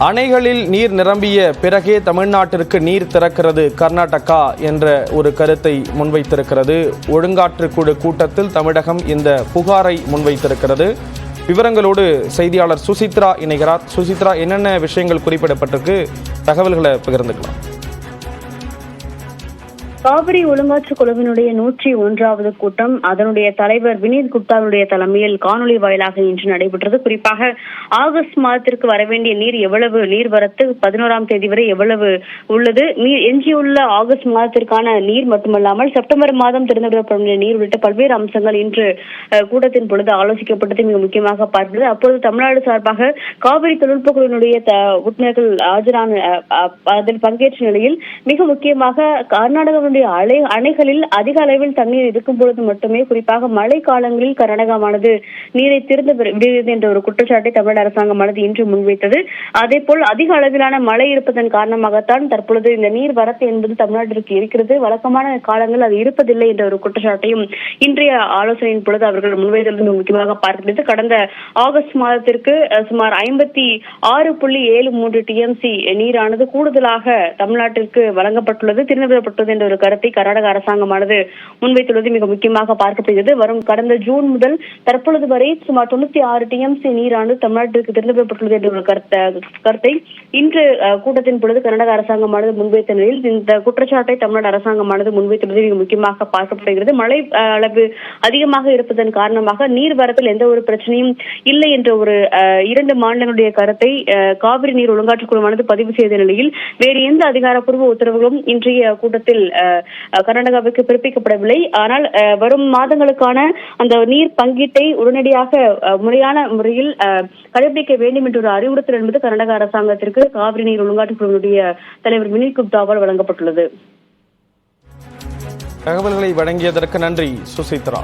அணைகளில் நீர் நிரம்பிய பிறகே தமிழ்நாட்டிற்கு நீர் திறக்கிறது கர்நாடகா என்ற ஒரு கருத்தை முன்வைத்திருக்கிறது. ஒழுங்காற்று குழு கூட்டத்தில் தமிழகம் இந்த புகாரை முன்வைத்திருக்கிறது. விவரங்களோடு செய்தியாளர் சுசித்ரா இணைகிறார். சுசித்ரா, என்னென்ன விஷயங்கள் குறிப்பிடப்பட்டிருக்கு? தகவல்களை பகிர்ந்துக்கலாம். காவிரி ஒழுங்காற்று குழுவினுடைய 101வது கூட்டம் அதனுடைய தலைவர் வினீத் குப்தாவுடைய தலைமையில் காணொலி வாயிலாக இன்று நடைபெற்றது. குறிப்பாக ஆகஸ்ட் மாதத்திற்கு வரவேண்டிய நீர் எவ்வளவு நீர்வரத்து 11ஆம் தேதி வரை எவ்வளவு உள்ளது, எஞ்சியுள்ள ஆகஸ்ட் மாதத்திற்கான நீர் மட்டுமல்லாமல் செப்டம்பர் மாதம் திறந்துவிடப்படும் நீர் உள்ளிட்ட பல்வேறு அம்சங்கள் இன்று கூட்டத்தின் பொழுது ஆலோசிக்கப்பட்டது மிக முக்கியமாக பார்க்கிறது. அப்போது தமிழ்நாடு சார்பாக காவிரி தொழில்நுட்ப குழுவினுடைய உறுப்பினர்கள் ஆஜரான அதில் பங்கேற்ற நிலையில் மிக முக்கியமாக கர்நாடக அணைகளில் அதிக அளவில் தண்ணீர் இருக்கும் பொழுது மட்டுமே, குறிப்பாக மழை காலங்களில் கர்நாடகமானது நீரை திறந்து விடுகிறது என்ற ஒரு குற்றச்சாட்டை தமிழக அரசாங்கமானது இன்று முன்வைத்தது. அதே போல் அதிக அளவிலான மழை இருப்பதன் காரணமாகத்தான் தற்பொழுது இந்த நீர் வரத்து என்பது தமிழ்நாட்டிற்கு இருக்கிறது, வழக்கமான காலங்கள் அது இருப்பதில்லை என்ற ஒரு குற்றச்சாட்டையும் இன்றைய ஆலோசனையின் பொழுது அவர்கள் முன்வைத்தது முக்கியமாக பார்க்கிறது. கடந்த ஆகஸ்ட் மாதத்திற்கு சுமார் 56.73 TMC நீரானது கூடுதலாக தமிழ்நாட்டிற்கு வழங்கப்பட்டுள்ளது, திறந்துவிடப்பட்டுள்ளது என்ற ஒரு கருத்தை கர்நாடக அரசாங்கமானது முன்வைத்துள்ளது மிக முக்கியமாக பார்க்கப்படுகிறது. வரும் கடந்த ஜூன் முதல் தற்பொழுது வரை சுமார் 96 TMC நீரானது தமிழ்நாட்டிற்கு திறந்துவிடப்பட்டுள்ளது என்ற ஒரு கருத்தை இன்று கூட்டத்தின் பொழுது கர்நாடக அரசாங்கமானது முன்வைத்த நிலையில் இந்த குற்றச்சாட்டை தமிழ்நாடு அரசாங்கமானது முன்வைத்துள்ளது மிக முக்கியமாக பார்க்கப்படுகிறது. மழை அளவு அதிகமாக இருப்பதன் காரணமாக நீர்வரத்தில் எந்த ஒரு பிரச்சனையும் இல்லை என்ற ஒரு 2 மாநிலங்களுடைய கருத்தை காவிரி நீர் ஒழுங்காற்று குழுவானது பதிவு செய்த நிலையில் வேறு எந்த அதிகாரப்பூர்வ உத்தரவுகளும் இன்றைய கூட்டத்தில் கர்நாடகாவுக்கு பிறப்பிக்கப்படவில்லை. ஆனால் வரும் மாதங்களுக்கான அந்த நீர் பங்கீட்டை உடனடியாக முறையான முறையில் கடைபிடிக்க வேண்டும் என்ற ஒரு அறிவுறுத்தல் என்பது கர்நாடக அரசாங்கத்திற்கு காவிரி நீர் ஒழுங்காற்று குழுவினுடைய தலைவர் வினீத் குப்தாவால் வழங்கப்பட்டுள்ளது. தகவல்களை வழங்கியதற்கு நன்றி சுசித்ரா.